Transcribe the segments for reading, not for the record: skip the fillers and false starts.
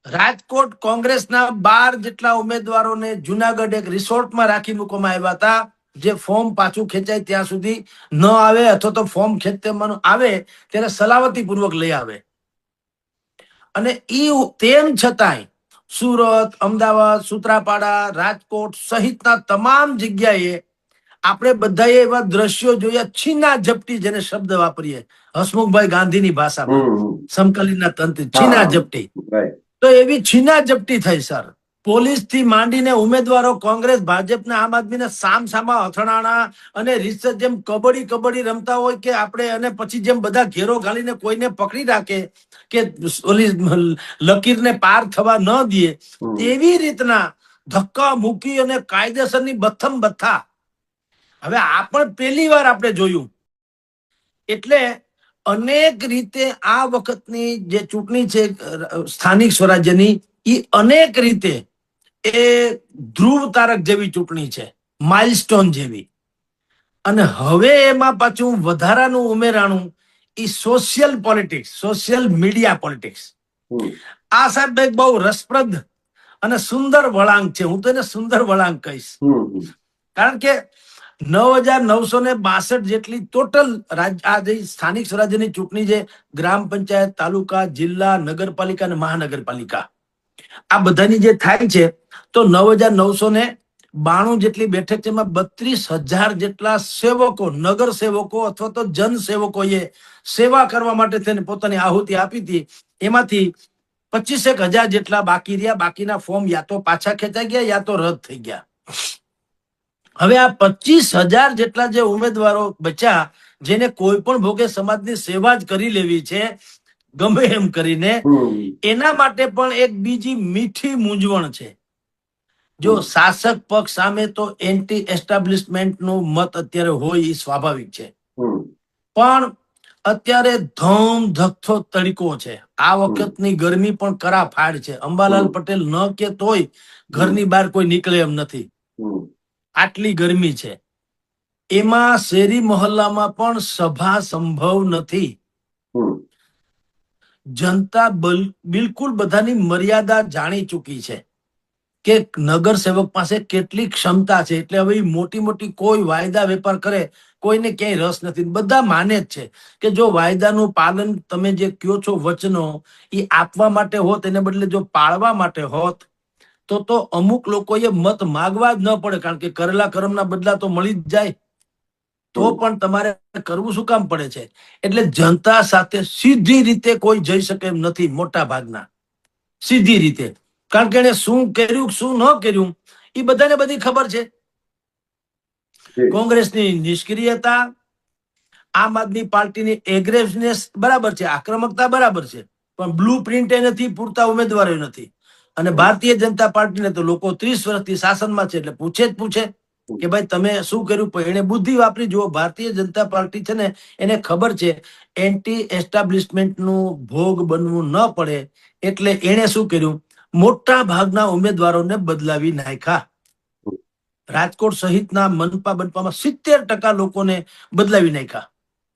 રાજકોટ કોંગ્રેસના 12 જેટલા ઉમેદવારોને જુનાગઢ એક રિસોર્ટમાં રાખી મૂકવામાં આવ્યા હતા, જે ફોર્મ પાછું ખેંચાય ત્યાં સુધી ન આવે અથવા તો ફોર્મ ખેંચવાનું આવે ત્યારે સલામતી પૂર્વક લઈ આવે. અને તેમ છતાંય સુરત, અમદાવાદ, સૂત્રાપાડા, રાજકોટ સહિતના તમામ જગ્યાએ આપણે બધાએ એવા દ્રશ્યો જોયા, છીના ઝપટી, જેને શબ્દ વાપરીએ હસમુખભાઈ ગાંધીની ભાષામાં, સમકાલીનના તંત્ર, છીના ઝપટી. તો એવી છીના ઝપટી થઈ સર. પોલીસ થી માંડીને ઉમેદવારો કોંગ્રેસ, ભાજપના, આમ આદમીના સામસામા અથડાણા અને રીતસર જેમ કબડ્ડી રમતા હોય કે આપણે, અને પછી જેમ બધા ઘેરો ઘાલીને કોઈને પકડી રાખે કે ઓલી લકીરને પાર થવા ન દે, એવી રીતના ધક્કા મૂકી અને કાયદેસરની બથમ બથા. હવે આ પણ પહેલી વાર આપણે જોયું. એટલે અનેક રીતે આ વખતની જે ચૂંટણી છે સ્થાનિક સ્વરાજ્યની, એ અનેક રીતે એ ધ્રુવ તારક જેવી ચૂંટણી છે, માઇલસ્ટોન જેવી. અને હવે એમાં પાછું વધારાનું ઉમેરાણું એ social politics, social media politics. આ સાહેબ એક બહુ રસપ્રદ અને સુંદર વળાંક છે. હું તો એને સુંદર વળાંક કહીશ, કારણ કે 9,962 જેટલી ટોટલ આ જે સ્થાનિક સ્વરાજ્યની ચૂંટણી છે, ગ્રામ પંચાયત, તાલુકા, જિલ્લા, નગરપાલિકા અને મહાનગરપાલિકા, આ બધાની જે થાય છે, તો 9,992 જેટલી બેઠક છે. એમાં 32,000 જેટલા સેવકો, નગર સેવકો અથવા તો જન સેવકોએ સેવા કરવા માટે થઈને પોતાની આહુતિ આપી હતી. એમાંથી 25,000 જેટલા બાકી રહ્યા. બાકીના ફોર્મ યા તો પાછા ખેંચાઈ ગયા યા તો રદ થઈ ગયા. હવે આ 25,000 જેટલા જે ઉમેદવારો બચ્યા, જેને કોઈ પણ ભોગે સમાજની સેવા જ કરી લેવી છે ગમે એમ કરીને, એના માટે પણ એક બીજી મીઠી મૂંઝવણ છે. જો શાસક પક્ષ સામે તો એન્ટી એસ્ટાબ્લિશમેન્ટ નું મત અત્યારે હોય એ સ્વાભાવિક છે, પણ અત્યારે ધમ ધકતો તડકો છે. આ વખતની ગરમી પણ કરા ફાડ છે. અંબાલાલ પટેલ ન કે તોય ઘરની બહાર કોઈ નીકળે એમ નથી, આટલી ગરમી છે. એમાં શેરી મોહલ્લામાં પણ સભા સંભવ નથી. જનતા બિલકુલ બધાની મર્યાદા જાણી ચૂકી છે કે નગર સેવક પાસે કેટલી ક્ષમતા છે. એટલે હવે મોટી મોટી કોઈ વાયદા વેપાર કરે, કોઈને ક્યાંય રસ નથી. બધા માને જ છે કે જો વાયદાનું પાલન, તમે જે કયો છો વચનો, એ આપવા માટે હોત, એને બદલે જો પાળવા માટે હોત, તો અમુક લોકોએ મત માગવા જ ન પડે, કારણ કે કરેલા કર્મના બદલા તો મળી જ જાય. તો પણ તમારે કરવું શું કામ પડે છે? એટલે જનતા સાથે સીધી રીતે કોઈ જઈ શકે એમ નથી, મોટા ભાગના સીધી રીતે, કારણ કે એને શું કર્યું શું ન કર્યું એ બધાને બધી ખબર છે. કોંગ્રેસની નિષ્ક્રિયતા, આમ આદમી પાર્ટીની એગ્રેસિવનેસ બરાબર છે, આક્રમકતા બરાબર છે, પણ બ્લુ પ્રિન્ટ એ નથી, પૂરતા ઉમેદવારો નથી. અને ભારતીય જનતા પાર્ટીને તો લોકો 30 વર્ષથી શાસનમાં છે, એટલે પૂછે જ પૂછે કે ભાઈ તમે શું કર્યું. પણ એને બુદ્ધિ વાપરી જુઓ. ભારતીય જનતા પાર્ટી છે ને, એને ખબર છે એન્ટી એસ્ટાબ્લિશમેન્ટ નું ભોગ બનવું ન પડે, એટલે એને શું કર્યું, મોટા ભાગના ઉમેદવારોને બદલાવી નાખ્યા. રાજકોટ સહિતના મનપા બનપામાં 70% લોકોને બદલાવી નાખ્યા.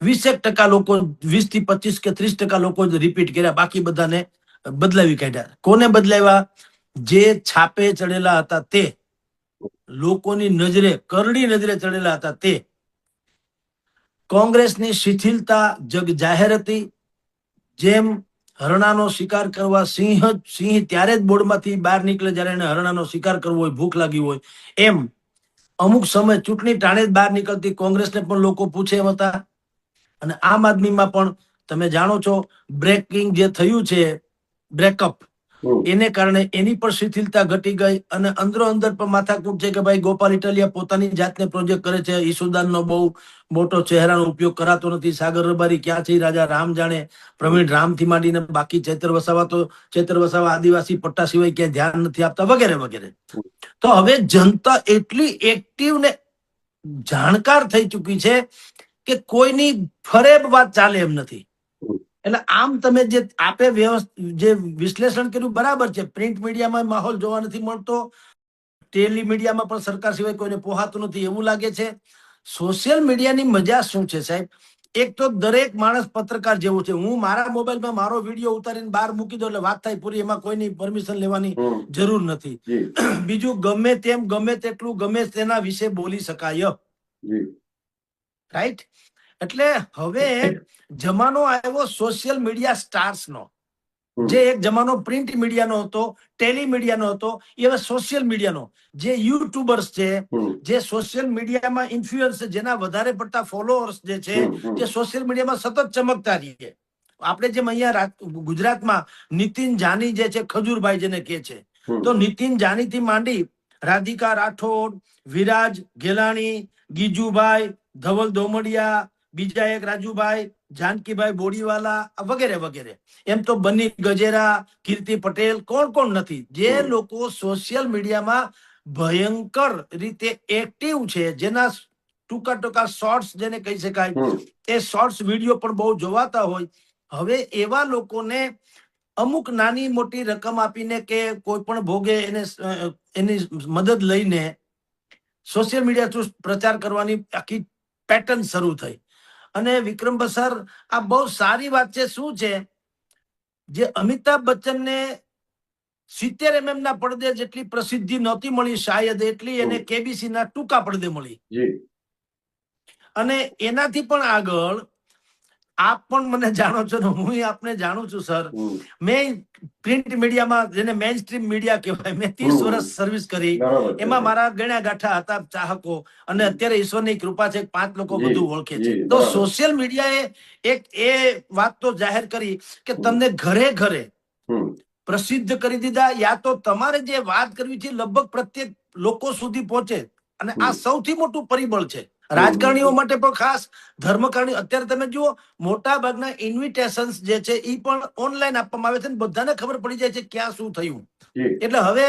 20% લોકો, 20 થી 25 કે 30% લોકો જ રિપીટ કર્યા, બાકી બધાને બદલાવી કાઢ્યા. કોને બદલાવ્યા? જે છાપે ચડેલા હતા, તે લોકોની નજરે, કરડી નજરે ચડેલા હતા તે. કોંગ્રેસની શિથિલતા જગ જાહેર હતી. જેમ હરણાનો શિકાર કરવા સિંહ ત્યારે જ બોર્ડમાંથી બહાર નીકળે જ્યારે એને હરણાનો શિકાર કરવો હોય, ભૂખ લાગી હોય, એમ અમુક સમય ચૂંટણી ટાણે જ બહાર નીકળતી કોંગ્રેસને પણ લોકો પૂછે એમ હતા. અને આમ આદમીમાં પણ તમે જાણો છો, બ્રેકિંગ જે થયું છે, બ્રેકઅપ, એને કારણે એની પણ શિથિલતા ઘટી ગઈ. અને અંદરો અંદર પણ માથાકૂટ છે કે ભાઈ ગોપાલ ઇટાલિયા પોતાની જાતને પ્રોજેક્ટ કરે છે, ઈસુદાનનો બહુ મોટો ચહેરાનો ઉપયોગ કરાતો નથી, સાગર રબારી ક્યાં છે રાજા રામ જાણે, પ્રવીણ રામથી માંડીને બાકી ચેતર વસાવા આદિવાસી પટ્ટા સિવાય ક્યાંય ધ્યાન નથી આપતા, વગેરે વગેરે. તો હવે જનતા એટલી એક્ટિવ ને જાણકાર થઈ ચૂકી છે કે કોઈની ફરેબ વાત ચાલે એમ નથી. એટલે આમ તમે જે આપે જે વિશ્લેષણ કર્યું બરાબર છે. પ્રિન્ટ મીડિયામાં માહોલ જોવા નથી મળતો, ટેલી મીડિયામાં પણ સરકાર સિવાય કોઈને પોહાતું નથી એવું લાગે છે. સોશિયલ મીડિયાની મજા શું છે સાહેબ? એક તો દરેક માણસ પત્રકાર જેવો છે. હું મારા મોબાઈલમાં મારો વિડીયો ઉતારીને બહાર મૂકી દો એટલે વાત થાય પૂરી, એમાં કોઈની પરમિશન લેવાની જરૂર નથી. બીજું, ગમે તેમ ગમે તેટલું ગમે તેના વિશે બોલી શકાય, રાઈટ? એટલે હવે જમાનો આવ્યો સોશિયલ મીડિયા સ્ટાર્સ નો. જે એક જમાનો પ્રિન્ટ મીડિયાનો હતો, ટેલી મીડિયાનો હતો, એ હવે સોશિયલ મીડિયાનો. જે યુટ્યુબર્સ છે, જે સોશિયલ મીડિયામાં ઇન્ફ્લુઅન્સ, જેના વધારે પડતા ફોલોઅર્સ જે છે, જે સોશિયલ મીડિયામાં સતત ચમકતા રહીએ. આપણે જેમ અહીંયા ગુજરાતમાં નીતિન જાની જે છે, ખજૂરભાઈ જેને કે છે, તો નીતિન જાની થી માંડી રાધિકા રાઠોડ, વિરાજ ગેલાણી, ગીજુભાઈ, ધવલ દોમડિયા, બીજા એક રાજુભાઈ, જાનકીભાઈ બોડીવાલા વગેરે વગેરે, એમ તો બની ગજેરા, કીર્તિ પટેલ, કોણ નથી, જે લોકો સોશિયલ મીડિયામાં ભયંકર રીતે એક્ટિવ છે, જેના ટૂંકા શોર્ટ્સ જેને કહી શકાય, એ શોર્ટ્સ વિડીયો પણ બહુ જોવાતા હોય. હવે એવા લોકોને અમુક નાની મોટી રકમ આપીને કે કોઈ પણ ભોગે એની મદદ લઈને સોશિયલ મીડિયા થ્રુ પ્રચાર કરવાની આખી પેટર્ન શરૂ થઈ. અને વિક્રમ સર, આ બહુ સારી વાત છે. શું છે, જે અમિતાભ બચ્ચનને 70 mm ના પડદે જેટલી પ્રસિદ્ધિ નહોતી મળી શાયદ, એટલી એને કેબીસી ના ટૂંકા પડદે મળી. અને એનાથી પણ આગળ આપ પણ મને જાણો છો ને હું આપને જાણું છું સર. મેં પ્રિન્ટ મીડિયામાં, જેને મેઇન સ્ટ્રીમ મીડિયા કહેવાય, મેં 30 વર્ષ સર્વિસ કરી. એમાં મારા ગણ્યા ગાંઠા હતા ચાહકો, અને અત્યારે ઈશ્વરની કૃપા છે 5 લોકો બધું ઓળખે છે. તો સોશિયલ મીડિયાએ એક એ વાત તો જાહેર કરી કે તમને ઘરે ઘરે પ્રસિદ્ધ કરી દીધા, યા તો તમારે જે વાત કરવી છે લગભગ પ્રત્યેક લોકો સુધી પહોંચે. અને આ સૌથી મોટું પરિબળ છે રાજકારણીઓ માટે પણ ખાસ, ધર્મકારણી. અત્યારે તમે જુઓ, મોટા ભાગના ઇન્વિટેશન્સ જે છે એ પણ ઓનલાઈન આપવામાં આવે છે, બધાને ખબર પડી જાય છે ક્યાં શું થયું. એટલે હવે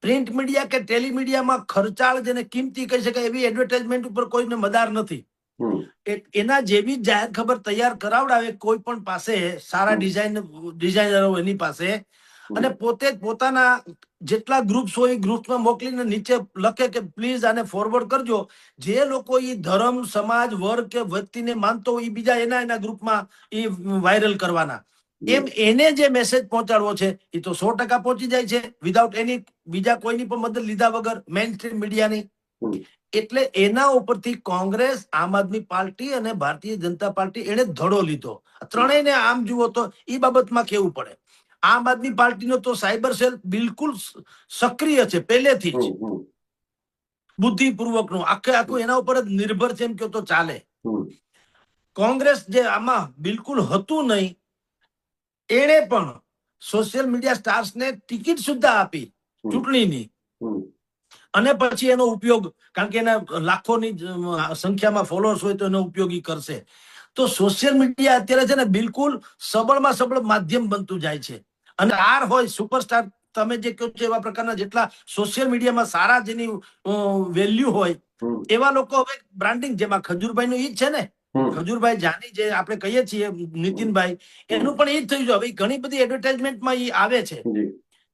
પ્રિન્ટ મીડિયા કે ટેલી મીડિયામાં ખર્ચાળ, જેને કિંમતી કહી શકાય, એવી એડવર્ટાઇઝમેન્ટ ઉપર કોઈને મદાર નથી. એના જેવી જાહેર ખબર તૈયાર કરાવડાવે કોઈ પણ પાસે, સારા ડિઝાઇનરો એની પાસે, અને પોતે પોતાના જેટલા ગ્રુપ્સ હોય એ ગ્રુપ્સમાં મોકલીને નીચે લખે કે પ્લીઝ આને ફોરવર્ડ કરજો. જે લોકો એ ધર્મ, સમાજ, વર્ગ કે વ્યક્તિને માનતો હોય એ બીજા એના ગ્રુપમાં એ વાયરલ કરવાના. એમ એને જે મેસેજ પહોંચાડવો છે એ તો 100% પહોંચી જાય છે, વિધાઉટ એની બીજા કોઈની પણ મદદ લીધા વગર, મેઇન સ્ટ્રીમ મીડિયાની. એટલે એના ઉપરથી કોંગ્રેસ, આમ આદમી પાર્ટી અને ભારતીય જનતા પાર્ટી એને ધડો લીધો. ત્રણેયને આમ જુઓ તો એ બાબતમાં કેવું પડે. આમ આદમી પાર્ટીનો તો સાયબર સેલ બિલકુલ સક્રિય છે પહેલેથી જ, બુદ્ધિપૂર્વકનું આખું એના ઉપર જ નિર્ભર છે એમ કે તો ચાલે. કોંગ્રેસ જે આમાં બિલકુલ હતું નહીં, એણે પણ સોશિયલ મીડિયા સ્ટાર્સને ટિકિટ સુદ્ધા આપી ચૂંટણીની, અને પછી એનો ઉપયોગ, કારણ કે એના લાખોની સંખ્યામાં ફોલોઅર્સ હોય તો એનો ઉપયોગી કરશે. તો સોશિયલ મીડિયા અત્યારે છે ને બિલકુલ સબળમાં સબળ માધ્યમ બનતું જાય છે. અને સ્ટાર હોય, સુપરસ્ટાર, તમે જે કહો છો એવા પ્રકારના જેટલા સોશિયલ મીડિયામાં સારા જેની વેલ્યુ હોય એવા લોકો હવે બ્રાન્ડિંગ, જેમાં ખજૂરભાઈ નું ઈ જ છે ને, ખજૂરભાઈ જાની જે આપણે કહીએ છીએ, નીતિનભાઈ, એનું પણ ઈ જ થયું છે. હવે ઘણી બધી એડવર્ટાઇઝમેન્ટમાં ઈ આવે છે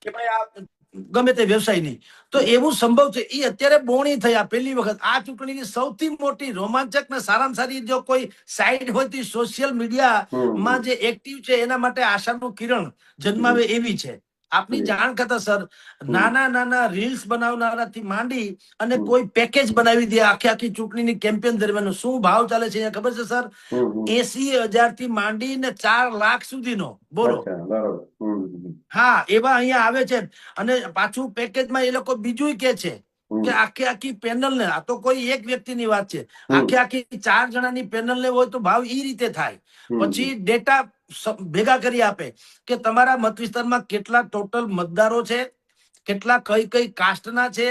કે ભાઈ આ ગમે તે વ્યવસાયની, તો એવું સંભવ છે. એ અત્યારે બોણી થયા પહેલી વખત આ ચૂંટણીની સૌથી મોટી રોમાંચક ને સારામાં સારી જો કોઈ સાઇડ હોય તો સોશિયલ મીડિયામાં જે એક્ટિવ છે એના માટે આશાનું કિરણ જન્માવે એવી છે. આપની જાણ કરતા સર, નાના નાના રીલ્સ બનાવનારાથી માંડી અને કોઈ પેકેજ બનાવી દે આખી ચૂંટણીની કેમ્પેન દરમિયાન. શું ભાવ ચાલે છે ખબર છે સર? 80,000 થી માંડીને 4 લાખ સુધીનો, બોલો. હા, એવા અહીંયા આવે છે. અને પાછું પેકેજમાં એ લોકો બીજું કે છે કે આખી પેનલ ને, આ તો કોઈ એક વ્યક્તિની વાત છે, આખી 4 જણાની પેનલ ને હોય તો ભાવ ઈ રીતે થાય. પછી ડેટા ભેગા કરી આપે કે તમારા મત વિસ્તારમાં કેટલા ટોટલ મતદારો છે, કેટલા કઈ કાસ્ટના છે,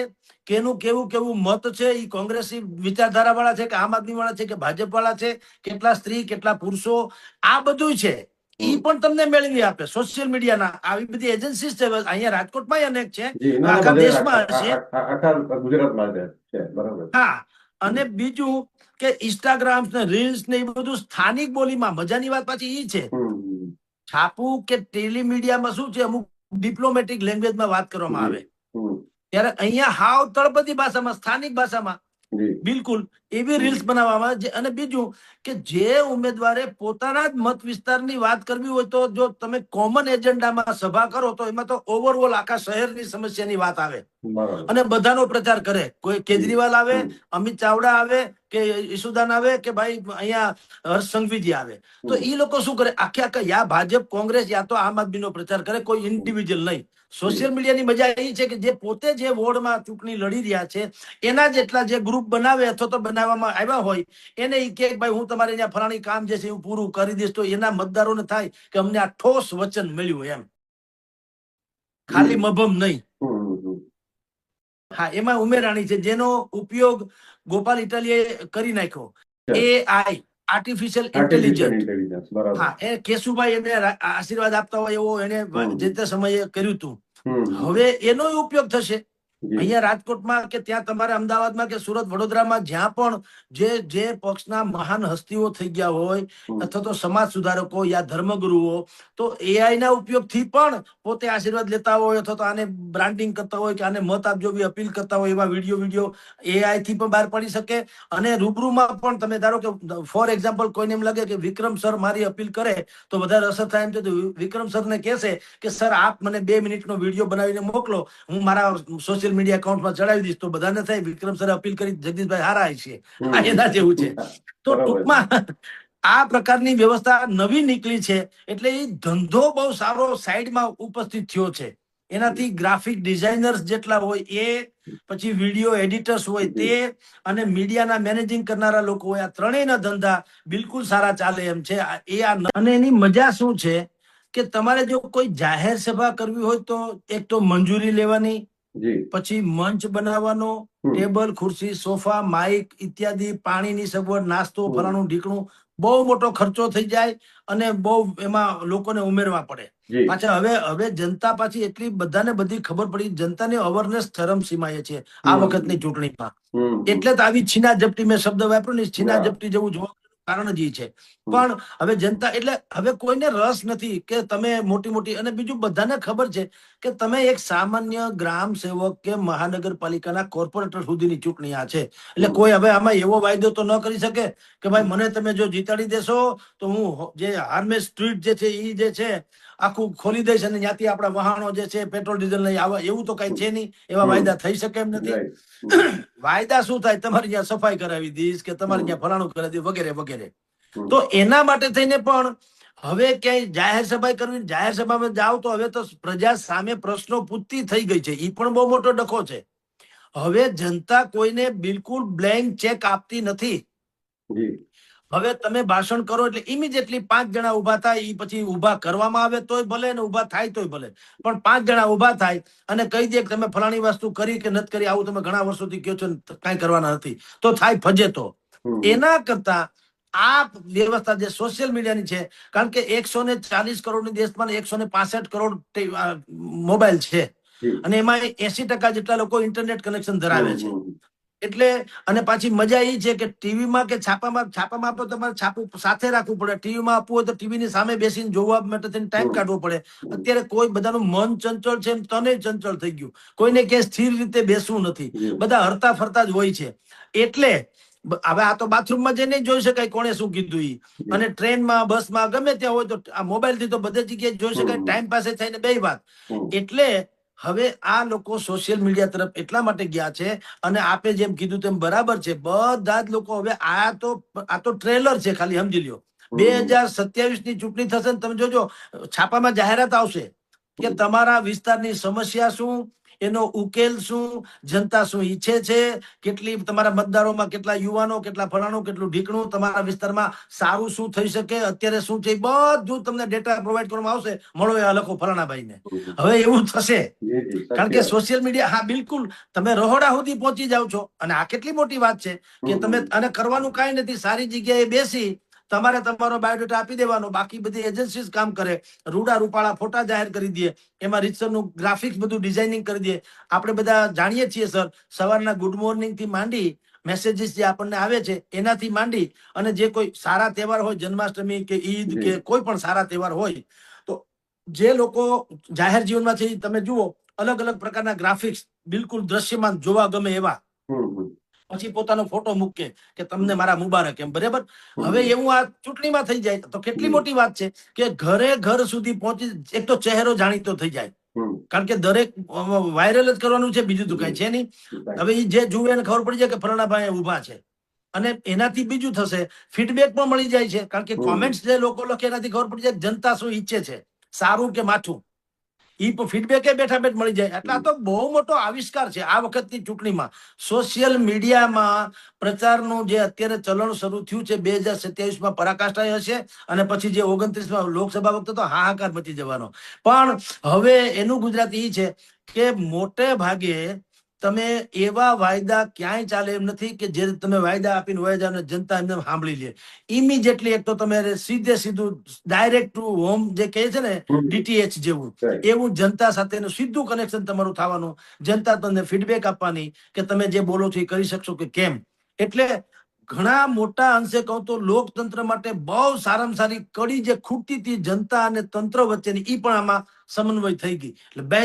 કેનું કેવું મત છે, એ કોંગ્રેસી વિચારધારા વાળા છે કે આમ આદમી વાળા છે કે ભાજપ વાળા છે, કેટલા સ્ત્રી કેટલા પુરુષો, આ બધું છે ઈ પણ તમને મેળવી આપે સોશિયલ મીડિયાના. આવી બધી એજન્સી છે અહીંયા રાજકોટમાં અનેક છે, આખા દેશમાં છે. હા, અને બીજું કે ઇન્સ્ટાગ્રામ ને રીલ્સ ને એ બધું સ્થાનિક બોલીમાં. મજાની વાત પાછી ઈ છે, છાપું કે ટેલી મીડિયામાં શું છે, અમુક ડિપ્લોમેટિક લેંગ્વેજમાં વાત કરવામાં આવે, ત્યારે અહીંયા હાવ તળપદી ભાષામાં, સ્થાનિક ભાષામાં. બિલકુલ એવી રીલ્સ બનાવવામાં અને બીજું કે જે ઉમેદવારે પોતાના જ મત વિસ્તારની વાત કરવી હોય તો જો તમે કોમન એજન્ડામાં સભા કરો તો એમાં તો ઓવરઓલ આખા શહેરની સમસ્યાની વાત આવે અને બધાનો પ્રચાર કરે. કોઈ કેજરીવાલ આવે, અમિત ચાવડા આવે કે ઈસુદાન આવે કે ભાઈ અહીંયા હર્ષ સંઘવીજી આવે, તો એ લોકો શું કરે, આખે આખા યા ભાજપ કોંગ્રેસ યા તો આમ આદમીનો પ્રચાર કરે, કોઈ ઇન્ડિવિજ્યુઅલ નહીં. સોશિયલ મીડિયાની મજા એ છે કે જે પોતે જે વોર્ડમાં ચૂંટણી લડી રહ્યા છે એના જેટલા જે ગ્રુપ બનાવે અથવા તો બનાવવામાં આવ્યા હોય એને એ કે ભાઈ હું તમારે અહીંયા ફલાણી કામ જે છે હું પૂરું કરી દઈશ, તો એના મતદારોને થાય કે અમને આ ઠોસ વચન મળ્યું એમ, ખાલી મભમ નહીં. હા, એમાં ઉમેરાણી છે જેનો ઉપયોગ ગોપાલ ઇટાલીએ કરી નાખ્યો, AI આર્ટિફિશિયલ ઇન્ટેલિજન્સ. હા, એ કેશુભાઈ એને આશીર્વાદ આપતા હોય એવો એને જે તે સમયે કર્યું હતું. હવે એનો ઉપયોગ થશે અહીંયા રાજકોટમાં કે ત્યાં તમારે અમદાવાદમાં કે સુરત વડોદરામાં જ્યાં પણ જે પક્ષના મહાન હસ્તીઓ થઈ ગયા હોય અથવા તો સમાજ સુધારકો યા ધર્મગુરુઓ, તો AI ના ઉપયોગથી પણ પોતે આશીર્વાદ લેતા હોય અથવા તો આને બ્રાન્ડિંગ કરતા હોય કે આને મત આપજો એવી અપીલ કરતા હોય એવા વિડીયો AI થી પણ બહાર પડી શકે. અને રૂબરૂમાં પણ તમે ધારો કે ફોર એક્ઝામ્પલ કોઈને એમ લાગે કે વિક્રમ સર મારી અપીલ કરે તો વધારે અસર થાય એમ છે, તો વિક્રમ સરને કહેશે કે સર આપ મને 2 મિનિટનો વિડીયો બનાવીને મોકલો, હું મારા સોશિયલ મીડિયા એકાઉન્ટમાં ચડાવી દઈશ, તો બધાને થાય વિક્રમ સર અપીલ કરી જગદીશભાઈ હારા છે. આ એના જેવું છે. તો ટૂંકમાં આ પ્રકારની વ્યવસ્થા નવી નીકળી છે એટલે એ ધંધો બહુ સારો સાઈડમાં ઉપસ્થિત થયો છે. એનાથી ગ્રાફિક ડિઝાઇનર્સ જેટલા હોય એ, પછી વિડીયો એડિટર્સ હોય તે, અને મીડિયાના મેનેજિંગ કરનારા લોકો હોય, આ ત્રણેયના ધંધા બિલકુલ સારા ચાલે એમ છે. અને એની મજા શું છે કે તમારે જો કોઈ જાહેર સભા કરવી હોય તો એક તો મંજૂરી લેવાની, પછી મંચ બનાવવાનો, ટેબલ ખુરશી સોફા માઇક ઇત્યાદિ, પાણીની સગવડ, નાસ્તો ફલાણું ઢીકણું, બહુ મોટો ખર્ચો થઈ જાય અને બહુ એમાં લોકોને ઉમેરવા પડે. પાછા હવે જનતા પાછી એટલી બધાને બધી ખબર પડી, જનતાની અવેરનેસ ચરમસીમાએ છે આ વખતની ચૂંટણીમાં. એટલે તો આવી છીના ઝપટી મેં શબ્દ વાપર્યો ને, છીના ઝપટી જેવું જોવા કારણ જ છે. પણ હવે જનતા એટલે હવે કોઈને રસ નથી કે તમે મોટી અને બીજું બધાને ખબર છે કે તમે એક સામાન્ય ગ્રામ સેવક કે મહાનગરપાલિકાના કોર્પોરેટર સુધીની ચૂંટણી આ છે. એટલે કોઈ હવે આમાં એવો વાયદો તો ન કરી શકે કે ભાઈ મને તમે જો જીતાડી દેશો તો હું જે હાર્મેસ સ્ટ્રીટ જે છે એ જે છે આખું ખોલી દઈશ અને ત્યાંથી આપણા વાહનો જે છે પેટ્રોલ ડીઝલ નહીં આવે, એવું તો કઈ છે નહીં. એવા વાયદા થઈ શકે એમ નથી. વાયદા શું થાય, તમારે ત્યાં સફાઈ કરાવી દઈશ કે તમારે ત્યાં ફલાણું કરાવી દઈશ વગેરે વગેરે. તો એના માટે થઈને પણ હવે ક્યાંય જાહેર સભા કરવી, જાહેર સભામાં જાઓ તો હવે તો પ્રજા સામે પ્રશ્નો પૂછતી થઈ ગઈ છે, એ પણ બહુ મોટો ડખો છે. હવે જનતા કોઈને બિલકુલ બ્લેન્ક ચેક આપતી નથી. હવે તમે ભાષણ કરો એટલે ઇમિડિયેટલી 5 જણા ઉભા થાય, એ પછી ઉભા કરવામાં આવે તોય ભલે ને ઉભા થાય તોય ભલે, પણ 5 જણા ઉભા થાય અને કહી દે કે તમે ફલાણી વસ્તુ કરી કે નથી કરી, આવું તમે ઘણા વર્ષોથી કહો છો, કઈ કરવાના નથી, તો થાય ફજે. તો એના કરતા આ વ્યવસ્થા જે સોશિયલ મીડિયાની છે, કારણ કે 140 કરોડની દેશમાં 165 કરોડ મોબાઈલ છે અને એમાં 80% જેટલા લોકો ઇન્ટરનેટ કનેક્શન ધરાવે છે. એટલે અને પાછી મજા એ છે કે ટીવીમાં કે છાપામાં આપો તમારે છાપું સાથે રાખવું પડે, ટીવીમાં આપવું હોય તો ટીવીની સામે બેસીને જોવા માટે ટાઈમ કાઢવો પડે. અત્યારે કોઈ બધાનું મન ચંચળ છે, તને ચંચળ થઈ ગયું, કોઈને ક્યાંય સ્થિર રીતે બેસવું નથી, બધા હરતા ફરતા જ હોય છે. એટલે હવે આ તો બાથરૂમમાં જઈને જોઈ શકાય કોણે શું કીધું ઈ, અને ટ્રેનમાં બસમાં ગમે ત્યાં હોય તો આ મોબાઈલ થી તો બધી જગ્યાએ જોઈ શકાય, ટાઈમ પાસે થઈને બે વાત. એટલે હવે આ લોકો સોશિયલ મીડિયા તરફ એટલા માટે ગયા છે. અને આપે જેમ કીધું તેમ બરાબર છે, બધા જ લોકો હવે આ તો ટ્રેલર છે, ખાલી સમજી લ્યો. 2027 ની ચૂંટણી થશે ને તમે જોજો છાપામાં જાહેરાત આવશે કે તમારા વિસ્તારની સમસ્યા શું, એનો ઉકેલ શું, જનતા શું ઈચ્છે છે, કેટલી તમારા મતદારોમાં કેટલા યુવાનો, કેટલા ફલાણું, કેટલું ઢીકણું, તમારા વિસ્તારમાં સારું શું થઈ શકે, અત્યારે શું છે, બધું તમને ડેટા પ્રોવાઈડ કરવામાં આવશે. મળો એ લખો ફલાણાભાઈ ને. હવે એવું થશે કારણ કે સોશિયલ મીડિયા, હા બિલકુલ, તમે રહોડા સુધી પહોંચી જાવ છો. અને આ કેટલી મોટી વાત છે કે તમે અને કરવાનું કઈ નથી, સારી જગ્યાએ બેસી તમારે તમારો બાયોડેટા આપી દેવાનો, બાકી બધી એજન્સી કામ કરે, રૂડા રૂપાળા ફોટા જાહેર કરી દે, એમાં રીતસરનું ગ્રાફિક્સ બધું ડિઝાઇનિંગ કરી દે. આપણે બધા જાણીએ છીએ સર, સવારના ગુડ મોર્નિંગ થી માંડી મેસેજીસ જે આપણને આવે છે એનાથી માંડી અને જે કોઈ સારા તહેવાર હોય, જન્માષ્ટમી કે ઈદ કે કોઈ પણ સારા તહેવાર હોય, તો જે લોકો જાહેર જીવનમાં છે તમે જુઓ અલગ અલગ પ્રકારના ગ્રાફિક્સ બિલકુલ દ્રશ્યમાન જોવા ગમે એવા. પછી પોતાનો ફોટો મૂકે કે તમને મારા મુબારક એમ, બરાબર. હવે એવું આ ચૂંટણીમાં થઈ જાય તો કેટલી મોટી વાત છે કે ઘરે ઘર સુધી પહોંચી, એક તો ચહેરો જાણીતો થઈ જાય, કારણ કે દરેક વાયરલ જ કરવાનું છે, બીજું તો કઈ છે નહીં. હવે એ જે જુએ એને ખબર પડી જાય કે ફલાણાભાઈ ઉભા છે, અને એનાથી બીજું થશે, ફીડબેક પણ મળી જાય છે, કારણ કે કોમેન્ટ્સ જે લોકો લખે એનાથી ખબર પડી જાય જનતા શું ઈચ્છે છે, સારું કે માઠું. ઈ ફીડબેક બેઠા બેઠ મળી જાય. એટલે આ તો બહુ મોટો આવિષ્કાર છે આ વખતની ચૂંટણીમાં. સોશિયલ મીડિયામાં પ્રચારનું જે અત્યારે ચલણ શરૂ થયું છે 2027માં પરાકાષ્ઠા હશે, અને પછી જે 29માં લોકસભા વખતે તો હાહાકાર મચી જવાનો. પણ હવે એનું ગુજરાતી એ છે કે મોટે ભાગે તમે એવા વાયદા ક્યાંય ચાલે એમ નથી કે જે તમે વાયદા આપીને વયા જાવ ને જનતા એમને સાંભળી લે. ઇમિડિયેટલી એક તો તમે સીધે સીધું ડાયરેક્ટ ટુ હોમ જે કહે છે ને, ડીટીએચ જેવું, એવું જનતા સાથેનું સીધું કનેક્શન તમારું થવાનું. જનતા તમને ફીડબેક આપવાની કે તમે જે બોલો છો એ કરી શકશો કે કેમ. એટલે ઘણા મોટા અંશે કહું તો લોકતંત્ર માટે બહુ સારામાં સારી કડી જે ખૂટતી હતી જનતા અને તંત્ર વચ્ચેની, એ પણ આમાં સમન્વય થઈ ગઈ. એટલે બે